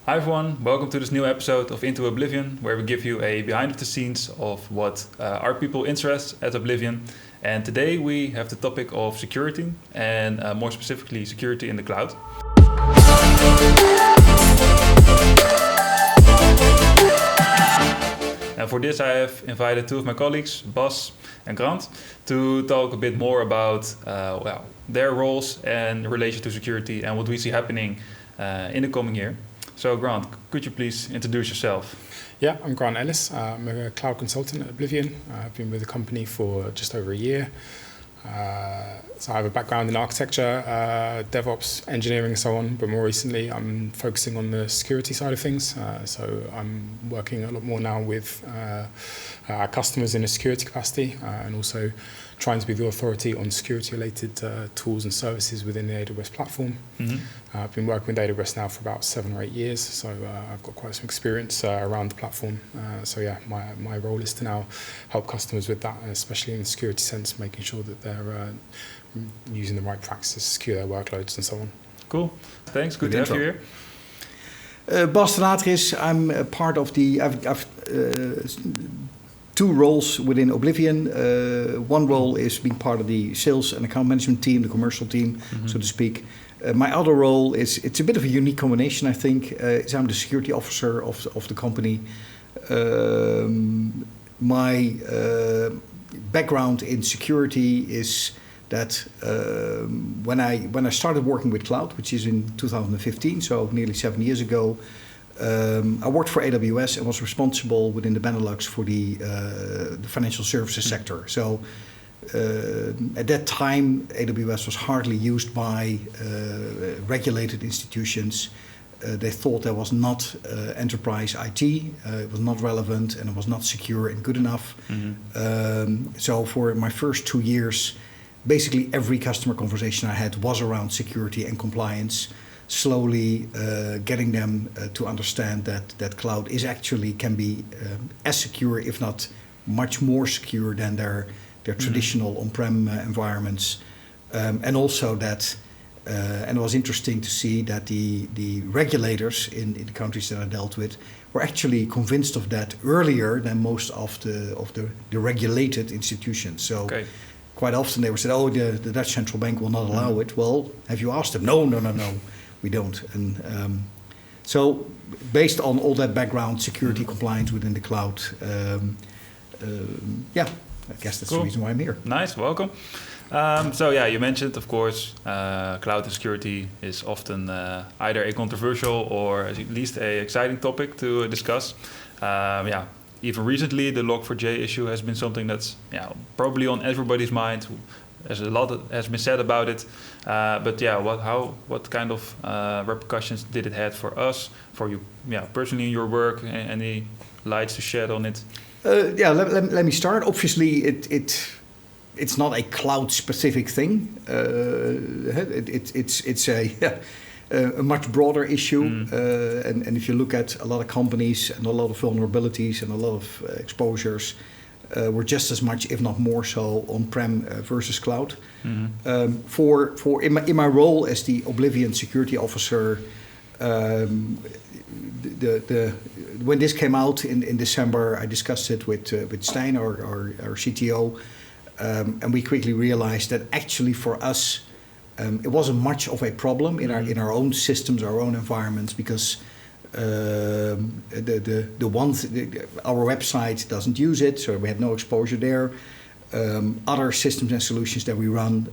Hi everyone, welcome to this new episode of Into Oblivion, where we give you a behind the scenes of what our people interest at Oblivion. And today we have the topic of security, and more specifically security in the cloud. And for this I have invited two of my colleagues, Bas and Grant, to talk a bit more about their roles and relation to security and what we see happening in the coming year. So Grant, could you please introduce yourself? Yeah, I'm Grant Ellis. I'm a cloud consultant at Oblivion. I've been with the company for just over a year. So I have a background in architecture, DevOps, engineering and so on, but more recently I'm focusing on the security side of things. So I'm working a lot more now with our customers in a security capacity and also trying to be the authority on security-related tools and services within the AWS platform. Mm-hmm. I've been working with AWS now for about 7 or 8 years, so I've got quite some experience around the platform. My role is to now help customers with that, especially in the security sense, making sure that they're using the right practices to secure their workloads and so on. Cool. Thanks. Good to have you here. Bas and Thomas, I'm a part of the... I've two roles within Oblivion. One role is being part of the sales and account management team, the commercial team, so to speak. My other role is, it's a bit of a unique combination, I think, is I'm the security officer of the company. My background in security is that when I started working with cloud, which is in 2015, so nearly 7 years ago, I worked for AWS and was responsible within the Benelux for the financial services sector. So at that time, AWS was hardly used by regulated institutions. They thought there was not enterprise IT, it was not relevant, and it was not secure and good enough. So for my first 2 years, basically every customer conversation I had was around security and compliance. Slowly getting them to understand that cloud is actually can be as secure, if not much more secure than their traditional on-prem environments. And also that, and it was interesting to see that the regulators in the countries that I dealt with were actually convinced of that earlier than most of the regulated institutions. So quite often they were said, oh, the Dutch central bank will not allow it. Well, have you asked them? No. We don't. And so based on all that background, security compliance within the cloud, I guess that's the reason why I'm here. Nice, welcome. You mentioned, of course, cloud and security is often either a controversial or at least a exciting topic to discuss. Even recently, the Log4j issue has been something that's probably on everybody's mind. There's a lot that has been said about it, what kind of repercussions did it have for us, for you, personally in your work? Any lights to shed on it? Let me start. Obviously, it's not a cloud-specific thing. It's a much broader issue, and if you look at a lot of companies and a lot of vulnerabilities and a lot of exposures. We're just as much, if not more so, on-prem versus cloud. In my role as the Oblivion security officer, when this came out in December, I discussed it with Stein, our CTO, and we quickly realized that actually for us, it wasn't much of a problem in our own systems, our own environments, because our website doesn't use it, so we had no exposure there. Other systems and solutions that we run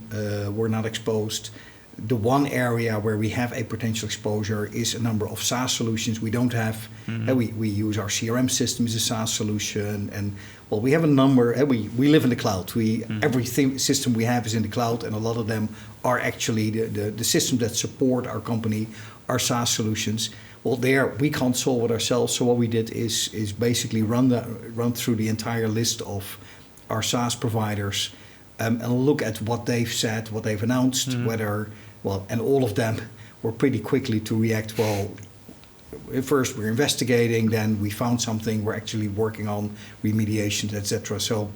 were not exposed. The one area where we have a potential exposure is a number of SaaS solutions we don't have. We use our CRM system as a SaaS solution, and we have a number. We live in the cloud. Every system we have is in the cloud, and a lot of them are actually the systems that support our company, our SaaS solutions. Well, there we can't solve it ourselves. So what we did is basically run through the entire list of our SaaS providers and look at what they've said, what they've announced, and all of them were pretty quickly to react. Well, first we're investigating, then we found something, we're actually working on remediations, etc. So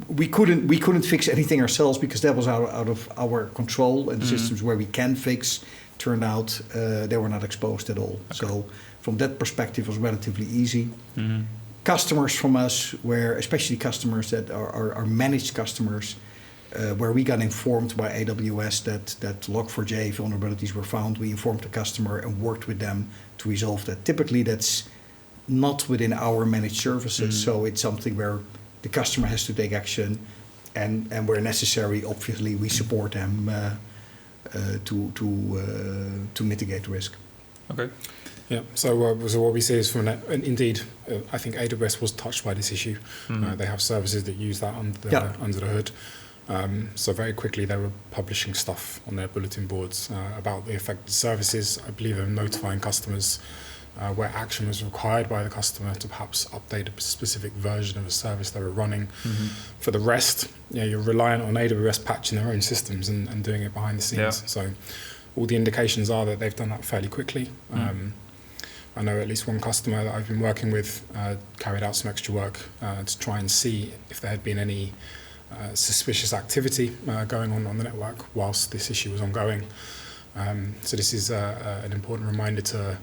we couldn't fix anything ourselves because that was out of our control, and the systems where we can fix turned out they were not exposed at all. Okay. So from that perspective, it was relatively easy. Mm-hmm. Customers from us, especially customers that are managed customers, where we got informed by AWS that Log4j vulnerabilities were found, we informed the customer and worked with them to resolve that. Typically, that's not within our managed services, so it's something where the customer has to take action, and where necessary, obviously, we support them to mitigate the risk. Okay. Yeah, so what we see is from and indeed, I think AWS was touched by this issue. They have services that use that under the hood. So very quickly they were publishing stuff on their bulletin boards about the affected services. I believe they were notifying customers where action was required by the customer to perhaps update a specific version of a service they were running. For the rest, you're reliant on AWS patching their own systems and doing it behind the scenes. So all the indications are that they've done that fairly quickly. I know at least one customer that I've been working with carried out some extra work to try and see if there had been any suspicious activity going on the network whilst this issue was ongoing. So this is an important reminder to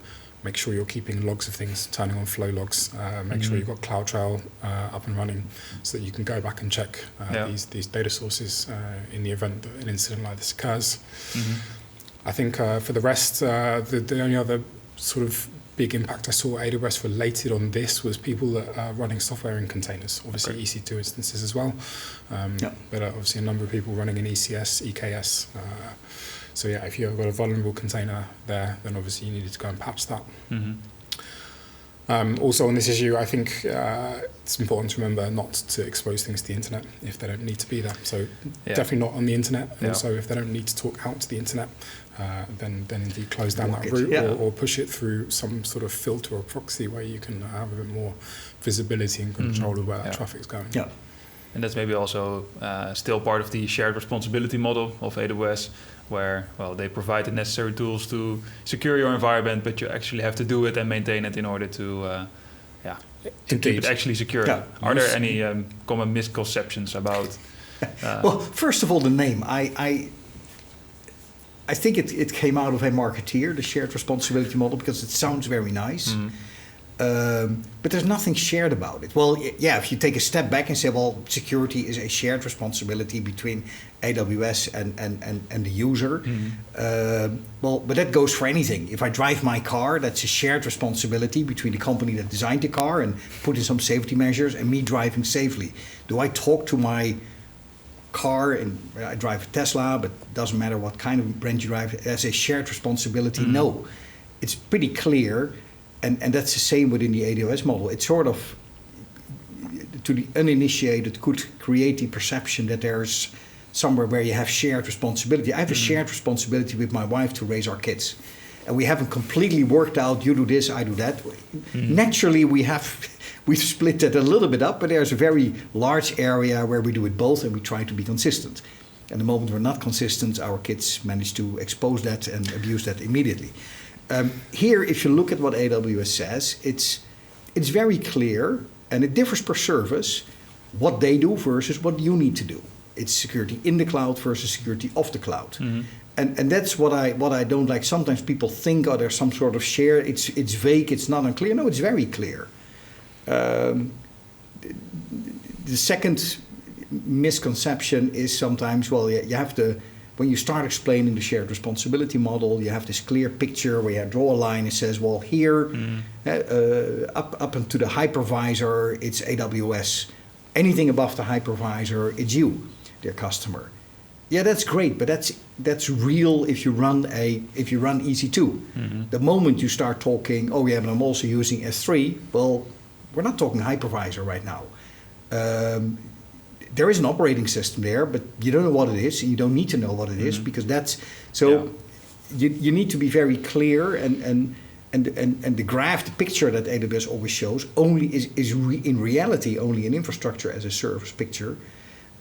make sure you're keeping logs of things, turning on flow logs, make sure you've got CloudTrail up and running so that you can go back and check these data sources in the event that an incident like this occurs. I think for the rest, the only other sort of big impact I saw AWS related on this was people that are running software in containers, obviously EC2 instances as well, but obviously a number of people running in ECS, EKS. So yeah, if you've got a vulnerable container there, then obviously you needed to go and patch that. Also on this issue, I think it's important to remember not to expose things to the internet if they don't need to be there. So definitely not on the internet. Also, if they don't need to talk out to the internet, then indeed close down that route or push it through some sort of filter or proxy where you can have a bit more visibility and control of where that traffic's going. Yeah. And that's maybe also still part of the shared responsibility model of AWS, where, well, they provide the necessary tools to secure your environment, but you actually have to do it and maintain it in order to keep it actually secure. Yeah. Are there any common misconceptions about... well, first of all, the name. I think it came out of a marketeer, the shared responsibility model, because it sounds very nice. But there's nothing shared about it. Well, yeah, if you take a step back and say, well, security is a shared responsibility between AWS and the user. But that goes for anything. If I drive my car, that's a shared responsibility between the company that designed the car and put in some safety measures and me driving safely. Do I talk to my car, and I drive a Tesla, but it doesn't matter what kind of brand you drive, as a shared responsibility? No. It's pretty clear. And that's the same within the AWS model. It's sort of, to the uninitiated, could create the perception that there's somewhere where you have shared responsibility. I have a shared responsibility with my wife to raise our kids. And we haven't completely worked out, you do this, I do that. Naturally, we've split that a little bit up, but there's a very large area where we do it both and we try to be consistent. And the moment we're not consistent, our kids manage to expose that and abuse that immediately. Here, if you look at what AWS says, it's very clear, and it differs per service, what they do versus what you need to do. It's security in the cloud versus security off the cloud. And that's what I don't like. Sometimes people think, oh, there's some sort of share, it's vague, it's not unclear. No, it's very clear. The second misconception is sometimes, well, you have to... When you start explaining the shared responsibility model, you have this clear picture where you draw a line and says, well, here, up into the hypervisor, it's AWS. Anything above the hypervisor, it's you, their customer. Yeah, that's great, but that's real if you run EC2. The moment you start talking, oh yeah, but I'm also using S3, well, we're not talking hypervisor right now. There is an operating system there, but you don't know what it is, and you don't need to know what it is, because that's so. Yeah. You need to be very clear, and the graph, the picture that AWS always shows, only is in reality only an infrastructure as a service picture.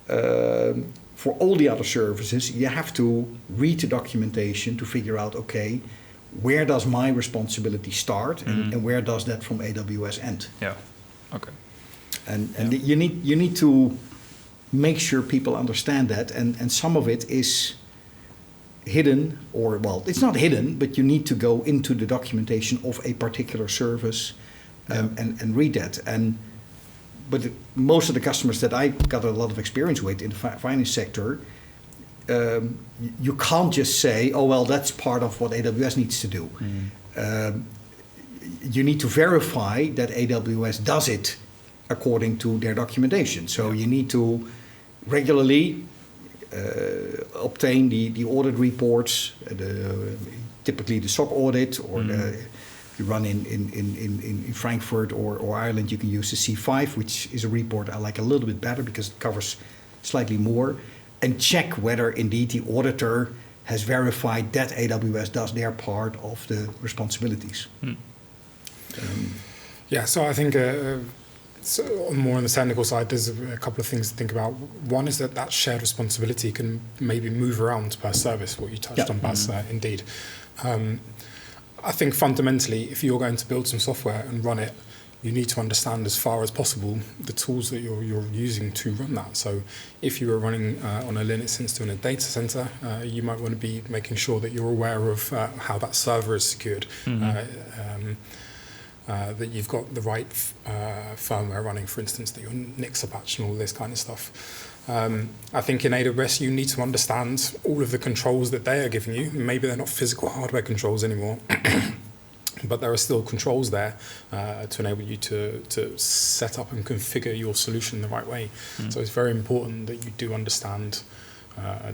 For all the other services, you have to read the documentation to figure out, okay, where does my responsibility start, and where does that from AWS end? Yeah. Okay. And you need to make sure people understand that, and some of it is hidden, or well, it's not hidden, but you need to go into the documentation of a particular service and read that. But most of the customers that I got a lot of experience with in the finance sector, you can't just say, oh, well, that's part of what AWS needs to do. You need to verify that AWS does it according to their documentation. So you need to regularly obtain the audit reports, typically the SOC audit, or you run in Frankfurt or Ireland, you can use the C5, which is a report I like a little bit better because it covers slightly more, and check whether indeed the auditor has verified that AWS does their part of the responsibilities. So I think so more on the technical side, there's a couple of things to think about. One is that shared responsibility can maybe move around per service, what you touched on, Bas, indeed. I think fundamentally, if you're going to build some software and run it, you need to understand as far as possible the tools that you're using to run that. So if you are running on a Linux instance in a data center, you might want to be making sure that you're aware of how that server is secured, that you've got the right firmware running, for instance, that your NICs are patched and all this kind of stuff. I think in AWS you need to understand all of the controls that they are giving you. Maybe they're not physical hardware controls anymore, but there are still controls there to enable you to set up and configure your solution the right way. So it's very important that you do understand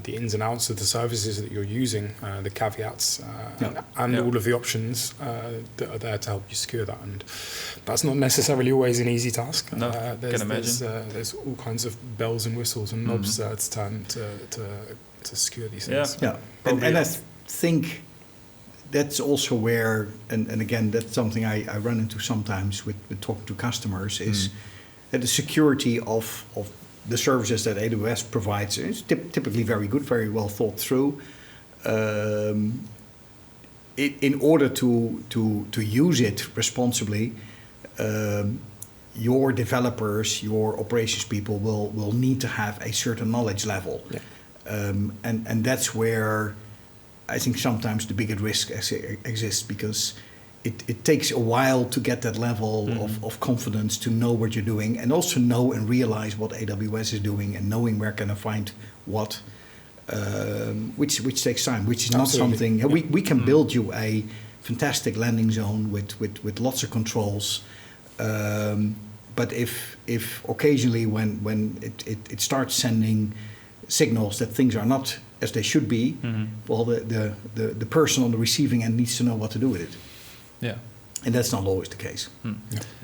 the ins and outs of the services that you're using, the caveats, and all of the options that are there to help you secure that. And that's not necessarily always an easy task. No, can imagine. There's all kinds of bells and whistles and knobs to turn to secure these things. And I think that's also where, and again, that's something I run into sometimes with talking to customers, is that the security of the services that AWS provides is typically very good, very well thought through. In order to use it responsibly, your developers, your operations people will need to have a certain knowledge level. And that's where I think sometimes the biggest risk exists, because it takes a while to get that level of confidence to know what you're doing, and also know and realize what AWS is doing, and knowing where can I find what, which takes time, which is not something. We can build you a fantastic landing zone with lots of controls, but if occasionally when it starts sending signals that things are not as they should be, well, the person on the receiving end needs to know what to do with it. And that's not always the case.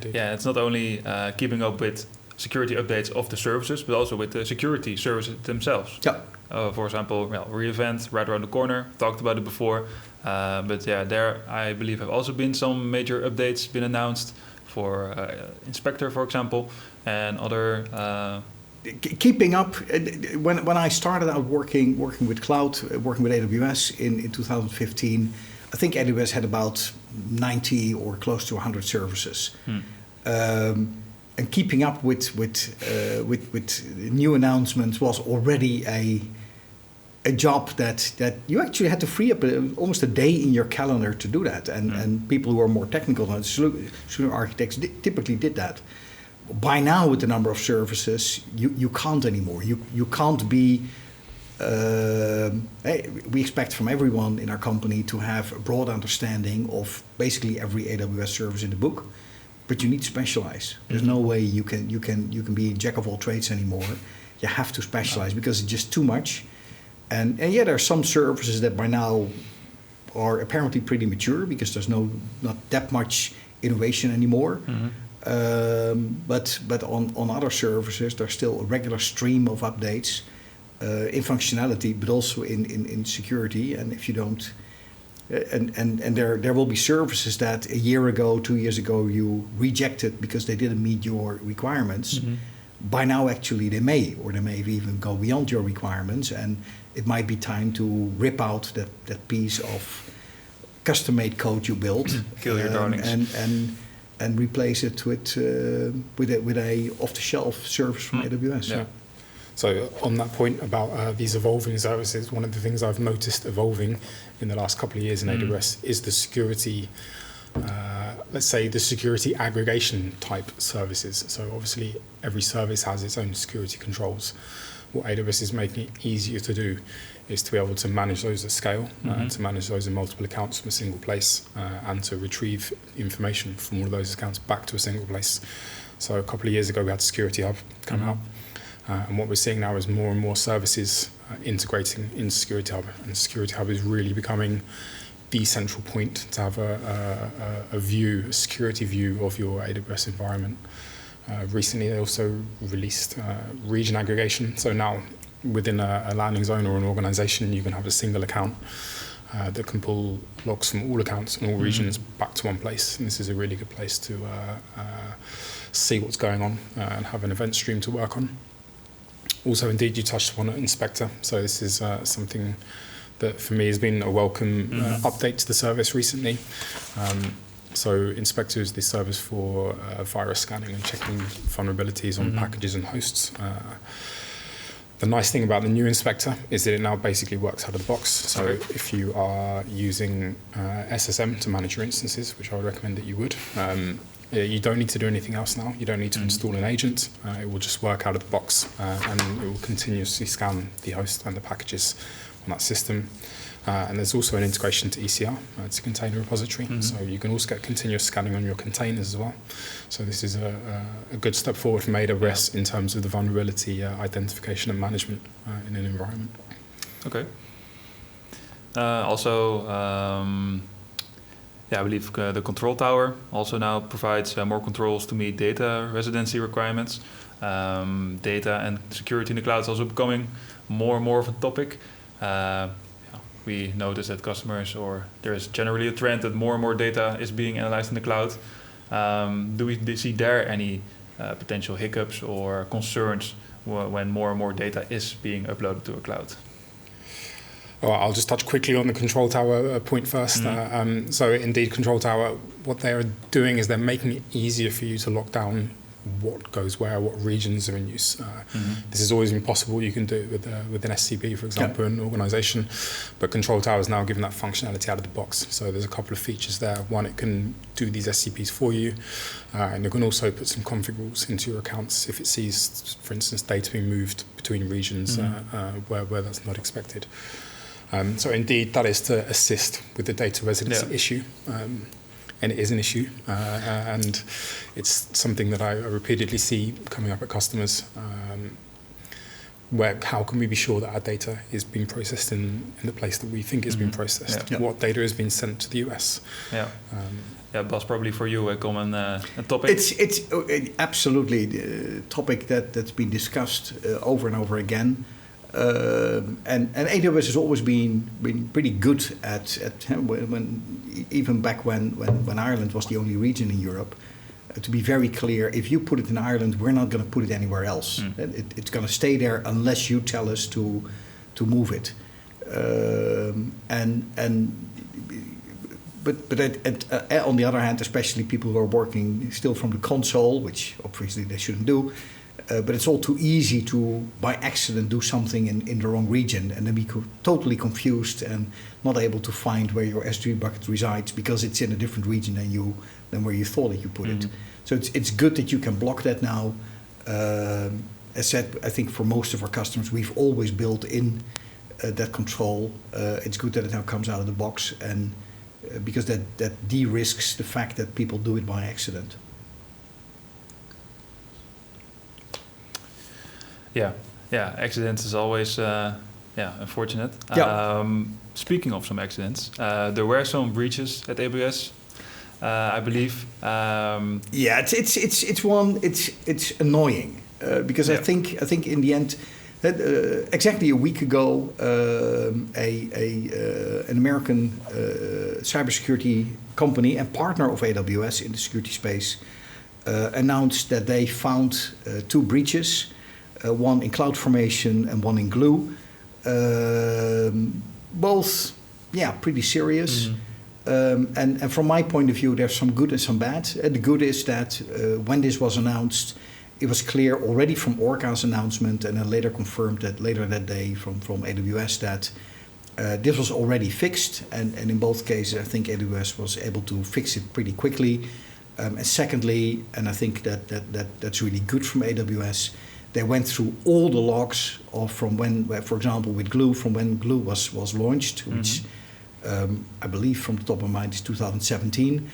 It's not only keeping up with security updates of the services, but also with the security services themselves. For example, re:Event right around the corner, talked about it before. But there I believe have also been some major updates been announced for Inspector, for example, and other... Keeping up, when I started out working with cloud, working with AWS in 2015, I think AWS had about 90 or close to 100 services. And keeping up with new announcements was already a job that you actually had to free up almost a day in your calendar to do that. And people who are more technical than solution architects typically did that. By now, with the number of services, you can't anymore. You can't be... we expect from everyone in our company to have a broad understanding of basically every AWS service in the book, but you need to specialize. There's no way you can be jack of all trades anymore. You have to specialize because it's just too much. And there are some services that by now are apparently pretty mature because there's not that much innovation anymore. But on other services, there's still a regular stream of updates in functionality, but also in security. And if you don't, and there will be services that a year ago, 2 years ago, you rejected because they didn't meet your requirements. By now, actually, they may even go beyond your requirements, and it might be time to rip out that piece of custom-made code you built, kill your darlings, and replace it with a off-the-shelf service from AWS. So on that point about these evolving services, one of the things I've noticed evolving in the last couple of years in AWS is the security, let's say the security aggregation type services. So obviously every service has its own security controls. What AWS is making it easier to do is to be able to manage those at scale, to manage those in multiple accounts from a single place, and to retrieve information from all of those accounts back to a single place. So a couple of years ago we had Security Hub come out, and what we're seeing now is more and more services integrating into Security Hub, and Security Hub is really becoming the central point to have a security view of your AWS environment. Recently they also released region aggregation, so now within a landing zone or an organization you can have a single account that can pull logs from all accounts and all regions back to one place, and this is a really good place to see what's going on and have an event stream to work on. Also, indeed, you touched upon Inspector, so this is something that for me has been a welcome update to the service recently. So Inspector is the service for virus scanning and checking vulnerabilities on packages and hosts. The nice thing about the new Inspector is that it now basically works out of the box. So if you are using SSM to manage your instances, which I would recommend that you would, you don't need to do anything else now. You don't need to install an agent. It will just work out of the box, and it will continuously scan the host and the packages on that system. And there's also an integration to ECR, it's a container repository, so you can also get continuous scanning on your containers as well. So this is a good step forward from AWS in terms of the vulnerability identification and management in an environment. Okay. Also, I believe the control tower also now provides more controls to meet data residency requirements. Data and security in the cloud is also becoming more and more of a topic. We notice that customers, or there is generally a trend that more and more data is being analyzed in the cloud. Do we see there any potential hiccups or concerns when more and more data is being uploaded to a cloud? Well, I'll just touch quickly on the control tower point first. So indeed, control tower, what they're doing is they're making it easier for you to lock down what goes where, what regions are in use. This has always been possible. You can do it with an SCP, for example, an organization, but Control Tower is now given that functionality out of the box. So there's a couple of features there. One, it can do these SCPs for you, and it can also put some config rules into your accounts if it sees, for instance, data being moved between regions where that's not expected. So indeed, that is to assist with the data residency issue. And it is an issue, and it's something that I repeatedly see coming up at customers, where how can we be sure that our data is being processed in the place that we think is being processed? What data is being sent to the US? Bas, probably for you a common topic. It's absolutely the topic that's been discussed over and over again. And AWS has always been pretty good at when even back when Ireland was the only region in Europe, to be very clear, if you put it in Ireland, we're not going to put it anywhere else. It's going to stay there unless you tell us to move it. But on the other hand, especially people who are working still from the console, which obviously they shouldn't do. But it's all too easy to, by accident, do something in the wrong region and then be totally confused and not able to find where your S3 bucket resides because it's in a different region than where you thought that you put it. So it's good that you can block that now. As said, I think for most of our customers, we've always built in that control. It's good that it now comes out of the box, and because that de-risks the fact that people do it by accident. Accidents is always unfortunate. Speaking of some accidents, there were some breaches at AWS, I believe. It's annoying because I think in the end, exactly a week ago, an American cybersecurity company and partner of AWS in the security space announced that they found 2 breaches. One in CloudFormation and one in Glue. Both, pretty serious. And from my point of view, there's some good and some bad. The good is that when this was announced, it was clear already from Orca's announcement, and then later confirmed that later that day from AWS that this was already fixed, and in both cases I think AWS was able to fix it pretty quickly. And secondly, and I think that's really good from AWS, they went through all the logs from when, for example, with Glue, from when Glue was launched, which I believe from the top of my mind is 2017.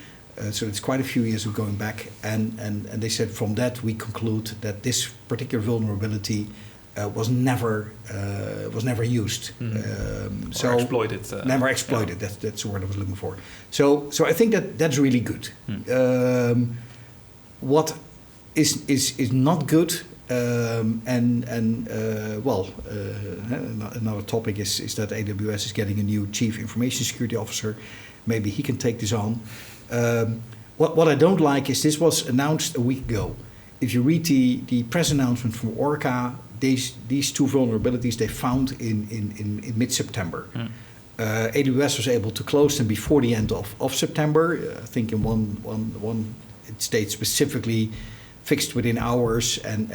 So it's quite a few years of going back, and they said from that we conclude that this particular vulnerability was never used. So exploited. Never exploited. Yeah. That's the word I was looking for. So I think that's really good. What is not good, another topic is that AWS is getting a new Chief Information Security Officer. Maybe he can take this on. What I don't like is this was announced a week ago. If you read the press announcement from Orca, these two vulnerabilities they found in mid-September. AWS was able to close them before the end of September. I think in one it states specifically fixed within hours and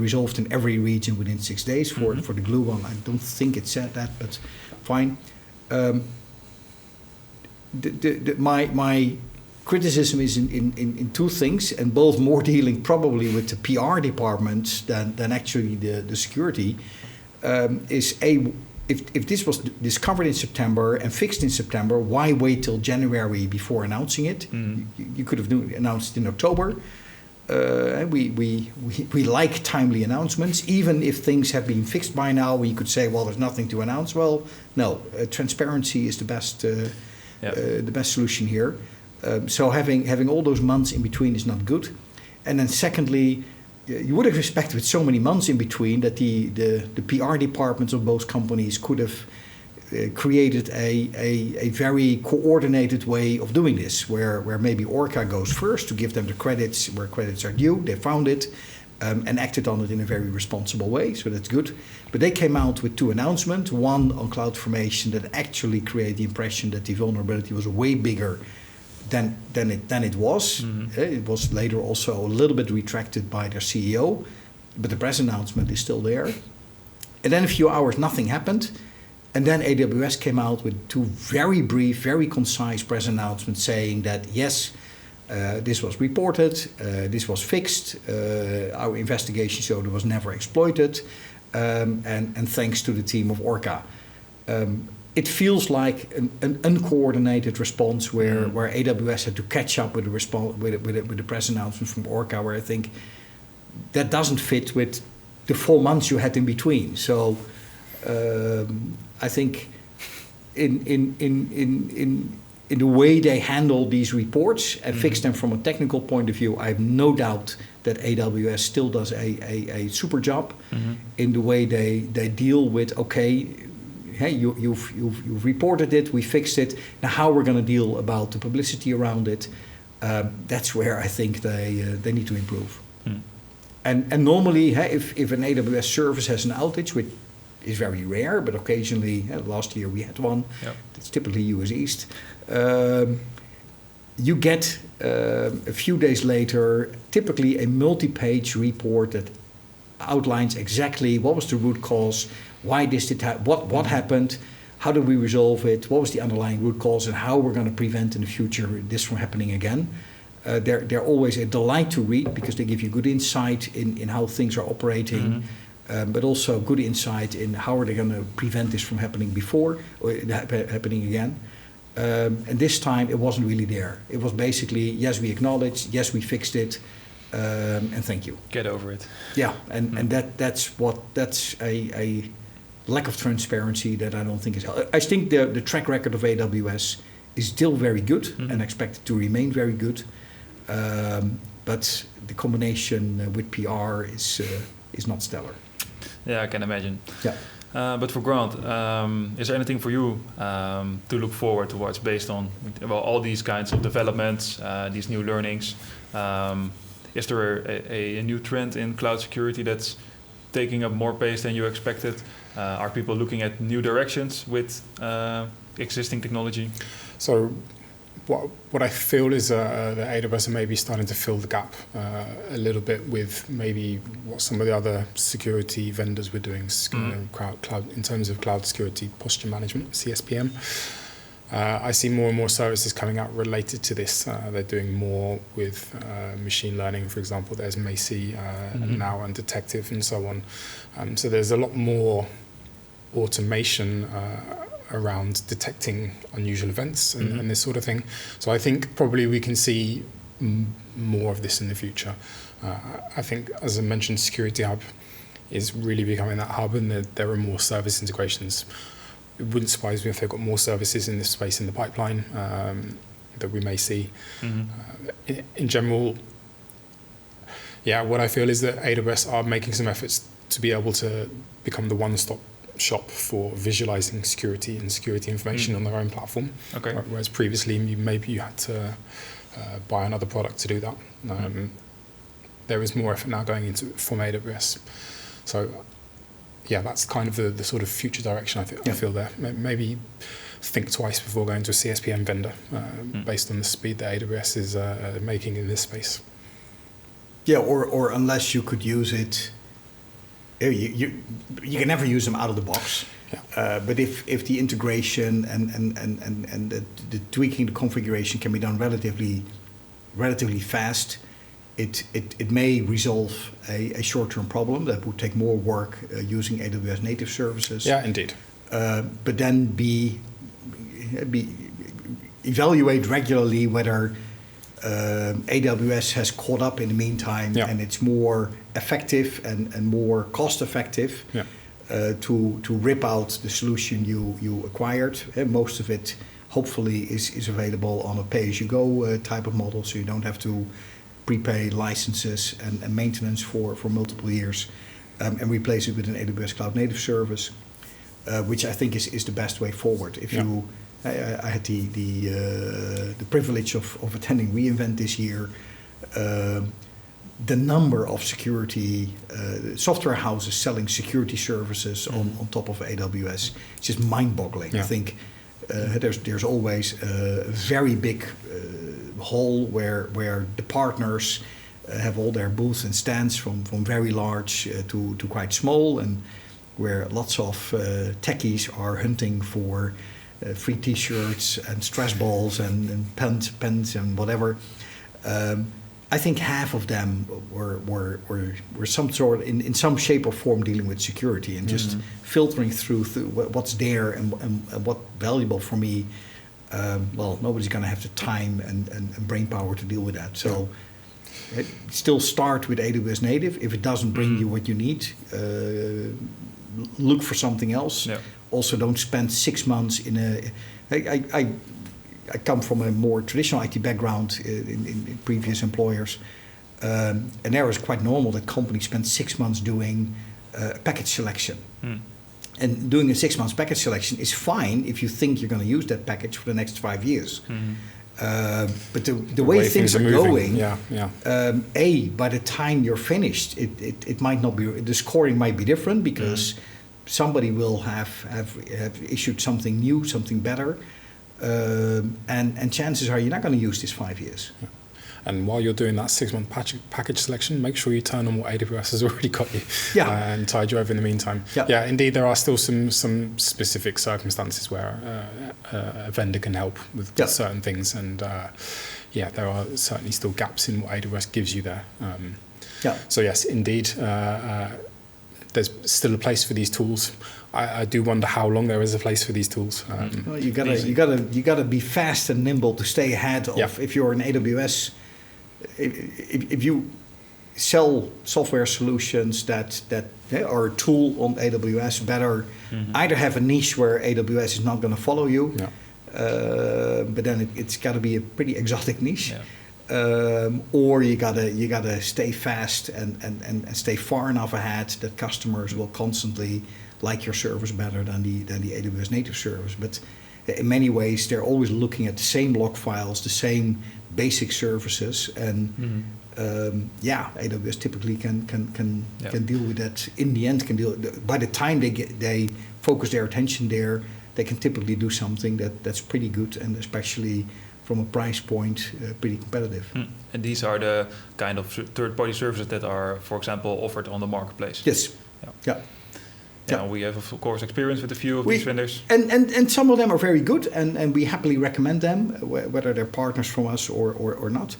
resolved in every region within 6 days. For the Glue one, I don't think it said that, but fine. My criticism is in two things, and both more dealing probably with the PR department than actually the security. If this was discovered in September and fixed in September, why wait till January before announcing it? You could have announced it in October. We like timely announcements, even if things have been fixed by now. We could say, well, there's nothing to announce. Well, no, transparency is the best solution here. So having all those months in between is not good. And then secondly, you would have expected with so many months in between that the PR departments of both companies could have created a very coordinated way of doing this, where maybe Orca goes first to give them the credits where credits are due. They found it and acted on it in a very responsible way, so that's good. But they came out with two announcements, one on CloudFormation that actually created the impression that the vulnerability was way bigger than it was. It was later also a little bit retracted by their CEO, but the press announcement is still there. And then a few hours, nothing happened. And then AWS came out with two very brief, very concise press announcements saying that, yes, this was reported, this was fixed, our investigation showed it was never exploited, and thanks to the team of Orca. It feels like an uncoordinated response where AWS had to catch up with the press announcement from Orca, where I think that doesn't fit with the 4 months you had in between. So I think in the way they handle these reports and fix them from a technical point of view, I have no doubt that AWS still does a super job in the way they deal with, okay, hey, you've reported it, we fixed it, now how we're going to deal about the publicity around it, that's where I think they need to improve. And normally, if an AWS service has an outage, which is very rare, but occasionally, last year we had one, it's typically US East, you get a few days later, typically a multi-page report that outlines exactly what was the root cause, why this did what happened, how did we resolve it, what was the underlying root cause, and how we're going to prevent in the future this from happening again. They're always a delight to read because they give you good insight in how things are operating, but also good insight in how are they going to prevent this from happening before or happening again. And this time it wasn't really there. It was basically, yes, we acknowledge, yes, we fixed it, and thank you. Get over it. Yeah, and that's a lack of transparency that I don't think is. I think the track record of AWS is still very good and expected to remain very good, but the combination with PR is not stellar. Yeah, I can imagine. Yeah. But for Grant, is there anything for you to look forward towards based on all these kinds of developments, these new learnings? Is there a new trend in cloud security that's taking up more pace than you expected? Are people looking at new directions with existing technology? So what I feel is that AWS are maybe starting to fill the gap a little bit with maybe what some of the other security vendors were doing cloud in terms of cloud security posture management, CSPM. I see more and more services coming out related to this. They're doing more with machine learning, for example. There's Macy now and Detective and so on. So there's a lot more automation around detecting unusual events and this sort of thing. So I think probably we can see more of this in the future. I think, as I mentioned, Security Hub is really becoming that hub, and there are more service integrations. It wouldn't surprise me if they've got more services in this space in the pipeline that we may see. In general, what I feel is that AWS are making some efforts to be able to become the one-stop shop for visualizing security and security information on their own platform. Okay. Whereas previously, maybe you had to buy another product to do that. There is more effort now going into from AWS. So, that's kind of the sort of future direction I feel there. Maybe think twice before going to a CSPM vendor based on the speed that AWS is making in this space. Yeah, or unless you could use it, you can never use them out of the box. Yeah. But if the integration and the tweaking the configuration can be done relatively fast, it may resolve a short-term problem that would take more work using AWS native services. Yeah, indeed. But then evaluate regularly whether AWS has caught up in the meantime and it's more effective and more cost-effective to rip out the solution you acquired. And most of it, hopefully, is available on a pay-as-you-go type of model, so you don't have to prepay licenses and maintenance for multiple years, and replace it with an AWS Cloud Native service, which I think is the best way forward. I had the privilege of attending reInvent this year. The number of security software houses selling security services on top of AWS is just mind-boggling. I think there's always a very big hall where the partners have all their booths and stands from very large to quite small, and where lots of techies are hunting for free T-shirts and stress balls and pens and whatever. I think half of them were some sort in some shape or form dealing with security and just filtering through what's there and what valuable for me. Nobody's going to have the time and brain power to deal with that. So still start with AWS native. If it doesn't bring you what you need, look for something else. Yeah. Also, don't spend 6 months in a... I come from a more traditional IT background in previous employers, and there was quite normal that companies spend 6 months doing package selection. And doing a 6 months package selection is fine if you think you're going to use that package for the next 5 years. But the way things are going, by the time you're finished, it might not be, the scoring might be different because somebody will have issued something new, something better. And chances are you're not going to use this 5 years. Yeah. And while you're doing that 6 month package selection, make sure you turn on what AWS has already got you and tide you over in the meantime. Yeah, indeed, there are still some specific circumstances where a vendor can help with certain things, and there are certainly still gaps in what AWS gives you there. So yes, indeed, there's still a place for these tools. I do wonder how long there is a place for these tools. You gotta be fast and nimble to stay ahead of. If you're an AWS, if you sell software solutions that are a tool on AWS, better either have a niche where AWS is not going to follow you, but then it's got to be a pretty exotic niche. Or you gotta stay fast and stay far enough ahead that customers will constantly like your service better than the AWS native service. But in many ways, they're always looking at the same log files, the same basic services, and AWS typically can deal with that. In the end, by the time they focus their attention there, they can typically do something that's pretty good, and especially from a price point, pretty competitive. And these are the kind of third-party services that are, for example, offered on the marketplace. Yes. Yeah. We have, of course, experience with a few of these vendors. And some of them are very good, and we happily recommend them, whether they're partners from us or not.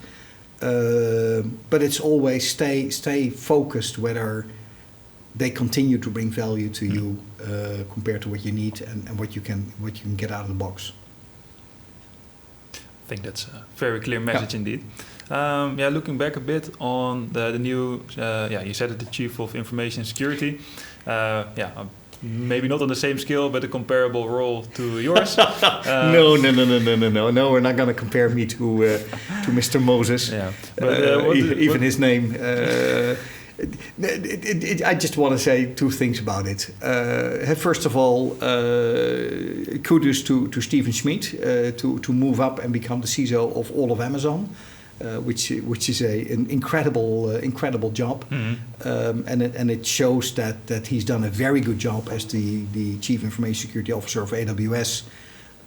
But it's always stay focused whether they continue to bring value to you compared to what you need and what you can get out of the box. I think that's a very clear message indeed. Looking back a bit on the new, you said it, the Chief of Information Security. Maybe not on the same scale, but a comparable role to yours. No, we're not going to compare me to Mr. Moses. Yeah, but even his name. I just want to say two things about it. First of all, kudos to Steven Schmid to move up and become the CISO of all of Amazon, which is an incredible job, and it shows that he's done a very good job as the Chief Information Security Officer of AWS,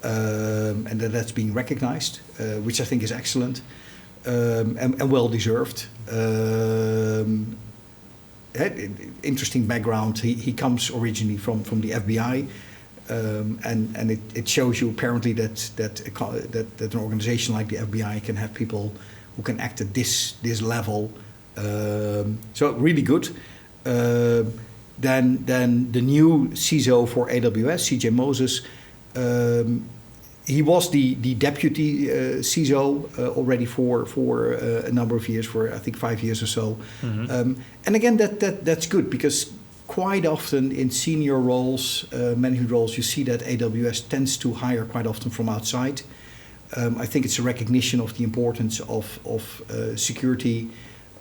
and that's being recognized, which I think is excellent and well deserved. Interesting background. He comes originally from the FBI, and it shows you apparently that an organization like the FBI can have people who can act at this level. So really good. Then the new CISO for AWS, CJ Moses. He was the deputy CISO already for a number of years, for I think 5 years or so. And again, that's good, because quite often in senior roles, management roles, you see that AWS tends to hire quite often from outside. I think it's a recognition of the importance of security,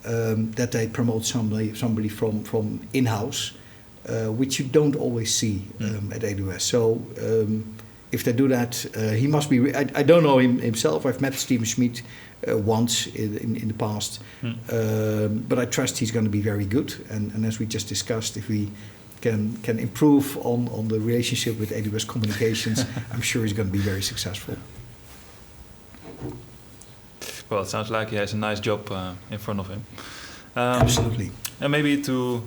that they promote somebody from in-house, which you don't always see at AWS. So if they do that, he must be. I don't know him himself. I've met Steven Schmid once in the past, but I trust he's going to be very good. And as we just discussed, if we can improve on the relationship with AWS Communications, I'm sure he's going to be very successful. Well, it sounds like he has a nice job in front of him. Absolutely. And maybe to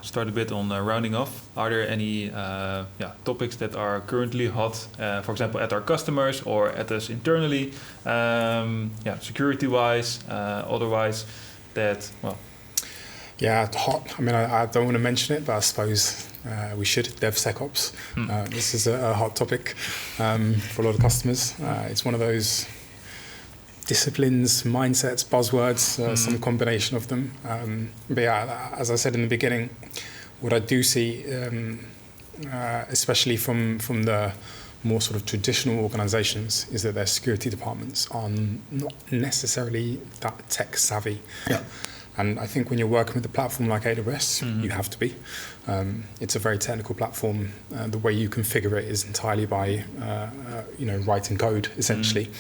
start a bit on rounding off, are there any topics that are currently hot, for example, at our customers or at us internally, security-wise, otherwise, that, well... Yeah, hot. I mean, I don't want to mention it, but I suppose we should. DevSecOps. This is a hot topic for a lot of customers. It's one of those disciplines, mindsets, buzzwords, some combination of them. But yeah, as I said in the beginning, what I do see, especially from the more sort of traditional organizations, is that their security departments are not necessarily that tech savvy. Yeah. And I think when you're working with a platform like AWS, you have to be. It's a very technical platform. The way you configure it is entirely by, writing code, essentially.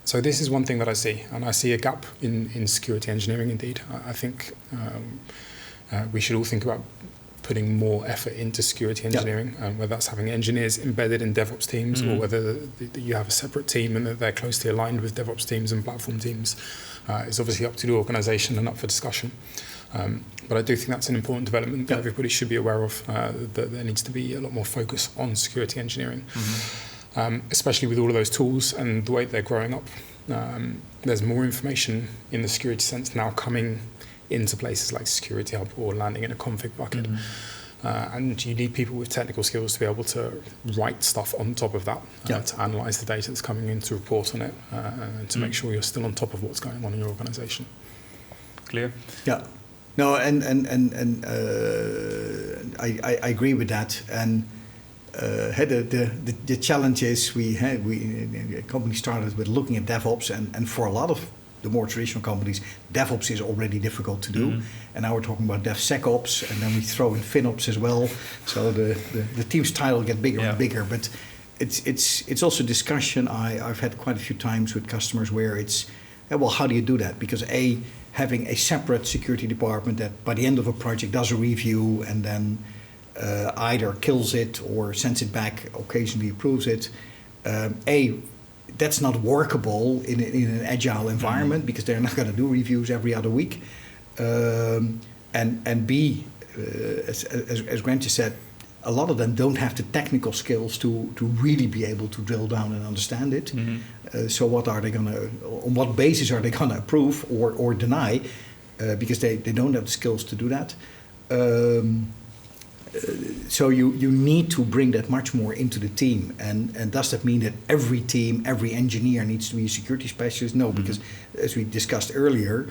So this is one thing that I see, and I see a gap in security engineering indeed. I think we should all think about putting more effort into security engineering, whether that's having engineers embedded in DevOps teams or whether you have a separate team and that they're closely aligned with DevOps teams and platform teams. It's obviously up to the organisation and up for discussion. But I do think that's an important development that everybody should be aware of, that there needs to be a lot more focus on security engineering. Especially with all of those tools and the way they're growing up. There's more information in the security sense now coming into places like Security Hub or landing in a config bucket. And you need people with technical skills to be able to write stuff on top of that, to analyse the data that's coming in, to report on it, and to make sure you're still on top of what's going on in your organisation. Clear? Yeah. No, and I agree with that. And the challenge is the company started with looking at DevOps, and for a lot of the more traditional companies, DevOps is already difficult to do. And now we're talking about DevSecOps, and then we throw in FinOps as well. So the team's title get bigger and bigger. But it's also a discussion I've had quite a few times with customers where it's, how do you do that? Because having a separate security department that by the end of a project does a review and then either kills it or sends it back, occasionally approves it. that's not workable in an agile environment because they're not going to do reviews every other week. And B, as Grant just said, a lot of them don't have the technical skills to really be able to drill down and understand it. So what are they on what basis are they gonna approve or deny? Because they don't have the skills to do that. So you need to bring that much more into the team. And does that mean that every team, every engineer needs to be a security specialist? No, because as we discussed earlier,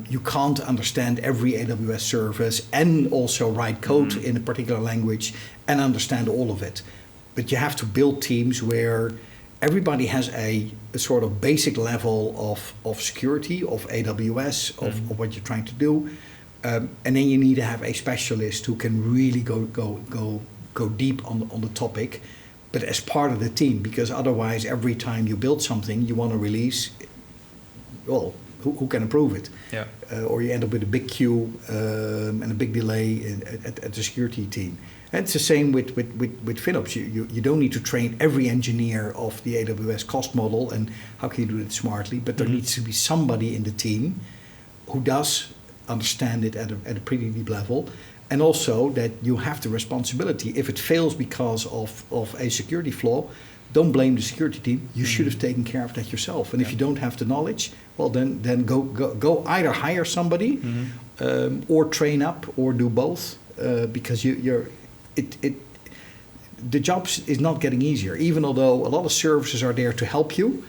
you can't understand every AWS service and also write code in a particular language and understand all of it. But you have to build teams where everybody has a sort of basic level of security, of AWS, of what you're trying to do. And then you need to have a specialist who can really go deep on the topic, but as part of the team, because otherwise every time you build something you want to release, well, who can approve it? Yeah. Or you end up with a big queue and a big delay at the security team. And it's the same with FinOps. You don't need to train every engineer of the AWS cost model and how can you do it smartly, but there needs to be somebody in the team who does understand it at a pretty deep level, and also that you have the responsibility. If it fails because of a security flaw, don't blame the security team. You should have taken care of that yourself. And if you don't have the knowledge, well, then go either hire somebody or train up or do both, because the job is not getting easier. Even although a lot of services are there to help you,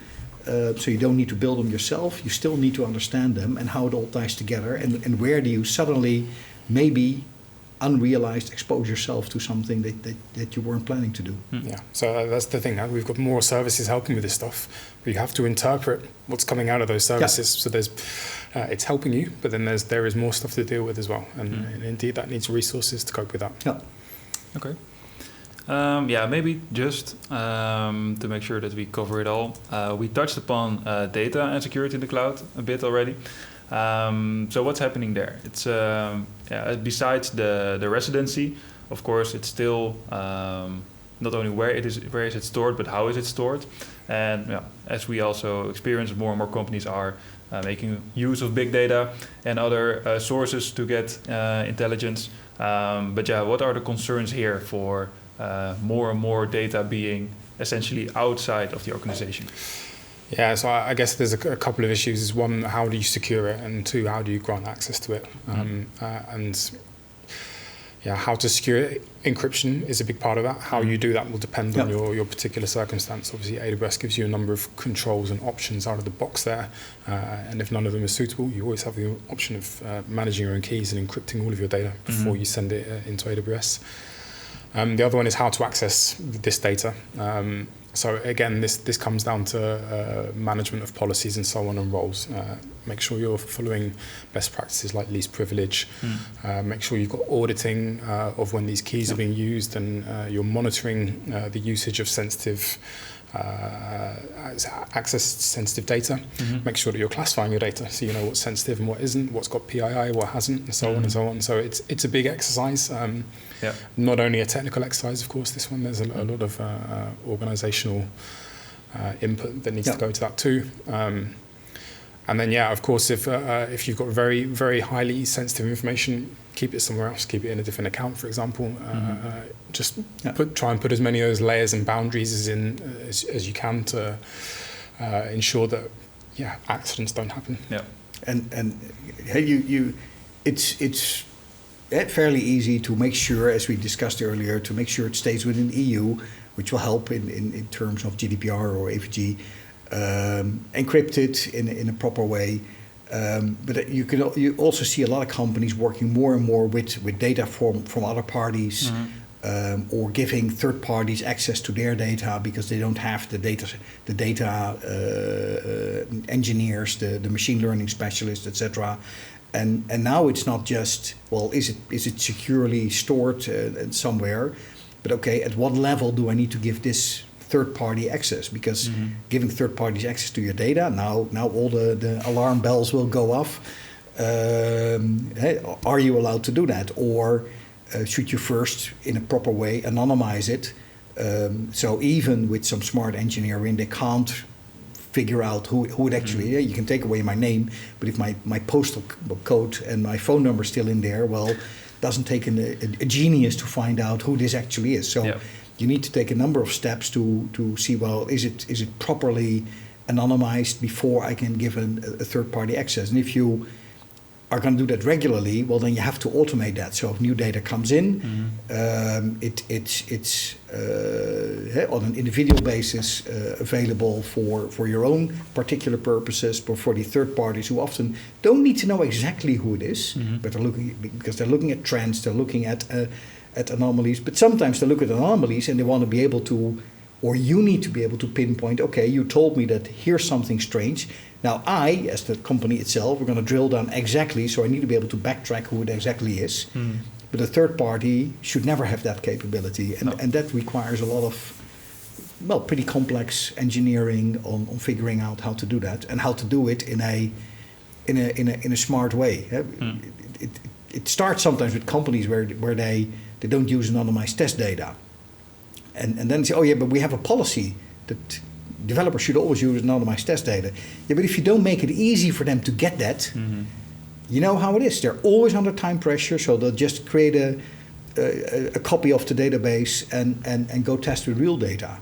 so you don't need to build them yourself, you still need to understand them and how it all ties together, and where do you suddenly maybe unrealized expose yourself to something that you weren't planning to do. Yeah, so that's the thing. We've got more services helping with this stuff, but you have to interpret what's coming out of those services. Yeah. So it's helping you, but then there is more stuff to deal with as well, and indeed that needs resources to cope with that. Yeah. Okay. Maybe just to make sure that we cover it all. We touched upon data and security in the cloud a bit already. So what's happening there? It's besides the residency, of course, it's still not only where is it stored, but how is it stored. And as we also experience, more and more companies are making use of big data and other sources to get intelligence. What are the concerns here for more and more data being essentially outside of the organization? Yeah, so I guess there's a couple of issues. One, how do you secure it? And two, how do you grant access to it? How to secure it. Encryption is a big part of that. How you do that will depend on your particular circumstance. Obviously, AWS gives you a number of controls and options out of the box there. And if none of them are suitable, you always have the option of managing your own keys and encrypting all of your data before you send it into AWS. The other one is how to access this data. So again, this comes down to management of policies and so on and roles. Make sure you're following best practices like least privilege. Make sure you've got auditing of when these keys are being used, and you're monitoring the usage of sensitive access sensitive data. Make sure that you're classifying your data so you know what's sensitive and what isn't, what's got PII, what hasn't, and so on and so on. So it's a big exercise. Not only a technical exercise, of course, this one. There's a lot of organizational input that needs to go to that too. And then, of course, if you've got very, very highly sensitive information, keep it somewhere else. Keep it in a different account, for example. Try and put as many of those layers and boundaries as you can to ensure that accidents don't happen. Yeah, and it's fairly easy to make sure, as we discussed earlier, to make sure it stays within the EU, which will help in terms of GDPR or AVG. Encrypt it in a proper way, but you also see a lot of companies working more and more with data from other parties, or giving third parties access to their data because they don't have the data engineers, the machine learning specialists, etc. And now it's not just, well, is it securely stored somewhere, but okay, at what level do I need to give this third-party access? Because giving third parties access to your data, now all the alarm bells will go off. Are you allowed to do that? Or should you first, in a proper way, anonymize it So even with some smart engineering, they can't figure out who it actually is. You can take away my name, but if my postal code and my phone number is still in there, well, it doesn't take a genius to find out who this actually is. So you need to take a number of steps to see, well, is it properly anonymized before I can give a third-party access? And if you are going to do that regularly, well, then you have to automate that. So if new data comes in, it's on an individual basis available for your own particular purposes, but for the third parties who often don't need to know exactly who it is, but they're looking at trends, they're looking at anomalies. But sometimes they look at anomalies and they want to be able to, or you need to be able to pinpoint, okay, you told me that here's something strange. Now I, as the company itself, we're going to drill down exactly, so I need to be able to backtrack who it exactly is. But a third party should never have that capability. And that requires a lot of, well, pretty complex engineering on figuring out how to do that and how to do it in a smart way. It starts sometimes with companies where they don't use anonymized test data. And then they say, oh yeah, but we have a policy that developers should always use anonymized test data. Yeah, but if you don't make it easy for them to get that, you know how it is. They're always under time pressure, so they'll just create a copy of the database and go test with real data.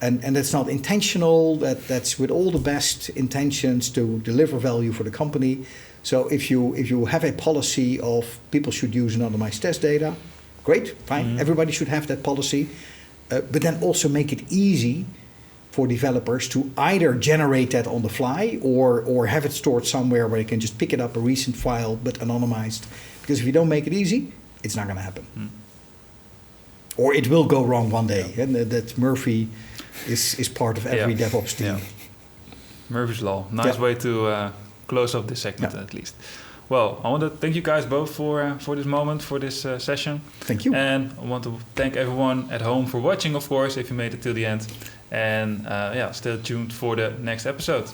And that's not intentional, that's with all the best intentions to deliver value for the company. So if you have a policy of people should use anonymized test data, great, fine, everybody should have that policy. But then also make it easy for developers to either generate that on the fly or have it stored somewhere where they can just pick it up, a recent file, but anonymized. Because if you don't make it easy, it's not going to happen. Or it will go wrong one day. Yeah. And that Murphy is part of every DevOps team. Yeah. Murphy's Law. Nice way to close off this segment at least. Well, I want to thank you guys both for this moment, for this session. Thank you. And I want to thank everyone at home for watching, of course, if you made it till the end. And stay tuned for the next episode.